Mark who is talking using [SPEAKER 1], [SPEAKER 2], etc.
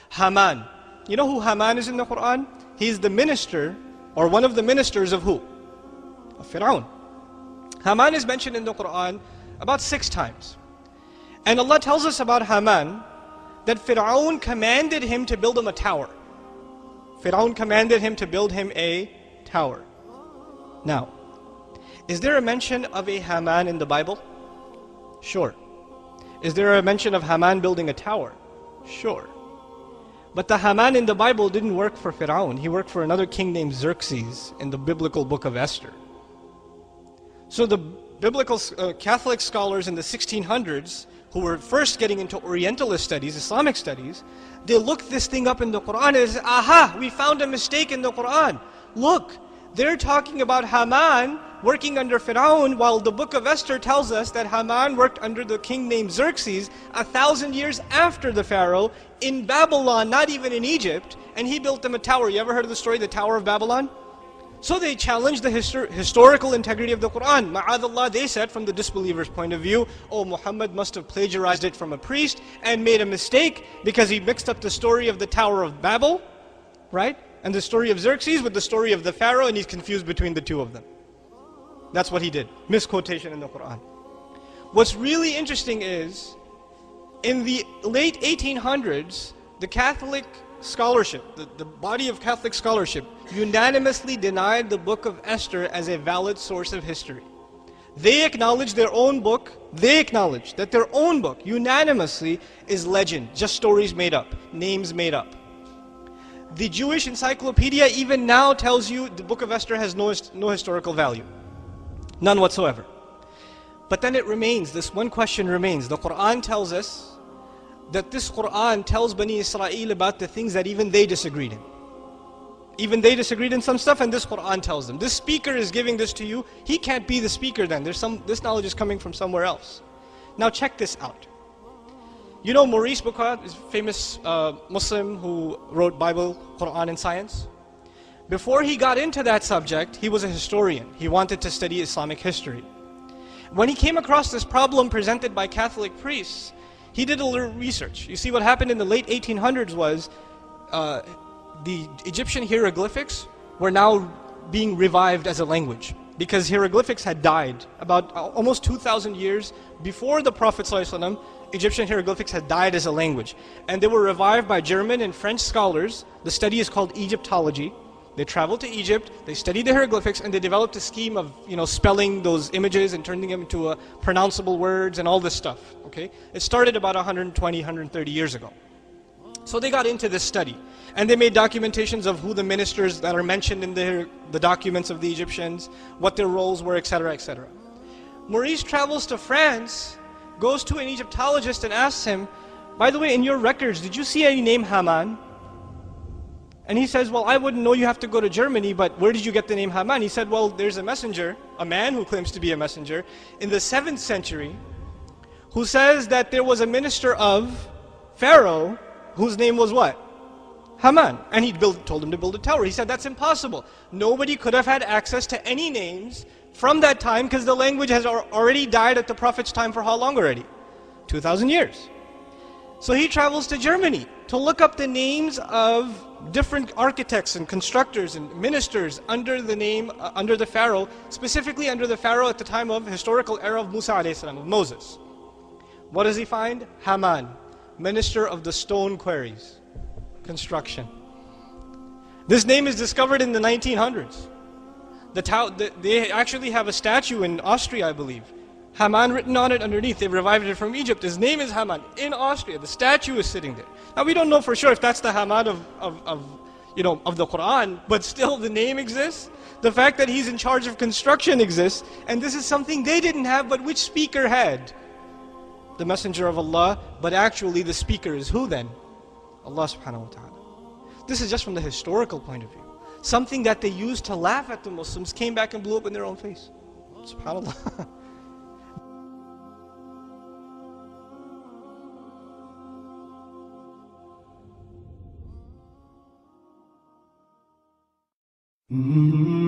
[SPEAKER 1] Haman. You know who Haman is in the Quran? He's the minister, or one of the ministers of who? Of Fir'aun. Haman is mentioned in the Quran about 6 times. And Allah tells us about Haman that Fir'aun commanded him to build him a tower. Fir'aun commanded him to build him a tower. Now, is there a mention of a Haman in the Bible? Sure. Is there a mention of Haman building a tower? Sure. But the Haman in the Bible didn't work for Fir'aun. He worked for another king named Xerxes in the biblical book of Esther. So the biblical Catholic scholars in the 1600s, who were first getting into Orientalist studies, Islamic studies, they looked this thing up in the Quran and said, aha, we found a mistake in the Quran. Look, they're talking about Haman working under Fir'aun, while the book of Esther tells us that Haman worked under the king named Xerxes 1,000 years after the Pharaoh in Babylon, not even in Egypt, and he built them a tower. You ever heard of the story, the Tower of Babylon? So they challenged the historical integrity of the Quran. Ma'adallah, they said from the disbeliever's point of view, oh, Muhammad must have plagiarized it from a priest and made a mistake because he mixed up the story of the Tower of Babel, right? And the story of Xerxes with the story of the Pharaoh, and he's confused between the two of them. That's what he did. Misquotation in the Quran. What's really interesting is, in the late 1800s, the Catholic scholarship, the body of Catholic scholarship, unanimously denied the book of Esther as a valid source of history. They acknowledged their own book, that their own book, unanimously, is legend, just stories made up, names made up. The Jewish encyclopedia even now tells you the book of Esther has no historical value. None whatsoever. But then it remains, this one question remains. The Quran tells us that this Quran tells Bani Israel about the things that even they disagreed in. Even they disagreed in some stuff, and this Quran tells them. This speaker is giving this to you. He can't be the speaker then. This knowledge is coming from somewhere else. Now check this out. You know Maurice Bucquet is a famous Muslim who wrote Bible, Quran, and science? Before he got into that subject, he was a historian. He wanted to study Islamic history. When he came across this problem presented by Catholic priests, he did a little research. You see, what happened in the late 1800s was the Egyptian hieroglyphics were now being revived as a language, because hieroglyphics had died. About almost 2,000 years before the Prophet ﷺ, Egyptian hieroglyphics had died as a language. And they were revived by German and French scholars. The study is called Egyptology. They traveled to Egypt, they studied the hieroglyphics, and they developed a scheme of, spelling those images and turning them into pronounceable words and all this stuff. Okay, it started about 120, 130 years ago. So they got into this study, and they made documentations of who the ministers that are mentioned in the documents of the Egyptians, what their roles were, etc., etc. Maurice travels to France, goes to an Egyptologist and asks him, by the way, in your records, did you see any name Haman? And he says, well, I wouldn't know, you have to go to Germany, but where did you get the name Haman? He said, well, there's a messenger, a man who claims to be a messenger, in the 7th century, who says that there was a minister of Pharaoh, whose name was what? Haman. And he told him to build a tower. He said, that's impossible. Nobody could have had access to any names from that time, because the language has already died at the Prophet's time for how long already? 2,000 years. So he travels to Germany to look up the names of different architects and constructors and ministers under the name, under the Pharaoh, specifically under the Pharaoh at the time of historical era of Musa a.s., of Moses. What does he find? Haman, minister of the stone quarries, construction. This name is discovered in the 1900s. They actually have a statue in Austria, I believe. Haman written on it underneath. They revived it from Egypt. His name is Haman in Austria. The statue is sitting there. Now we don't know for sure if that's the Haman of the Quran, but still the name exists. The fact that he's in charge of construction exists, and this is something they didn't have, but which speaker had? The Messenger of Allah. But actually the speaker is who then? Allah subhanahu wa ta'ala. This is just from the historical point of view. Something that they used to laugh at the Muslims came back and blew up in their own face. SubhanAllah.
[SPEAKER 2] Mm-hmm.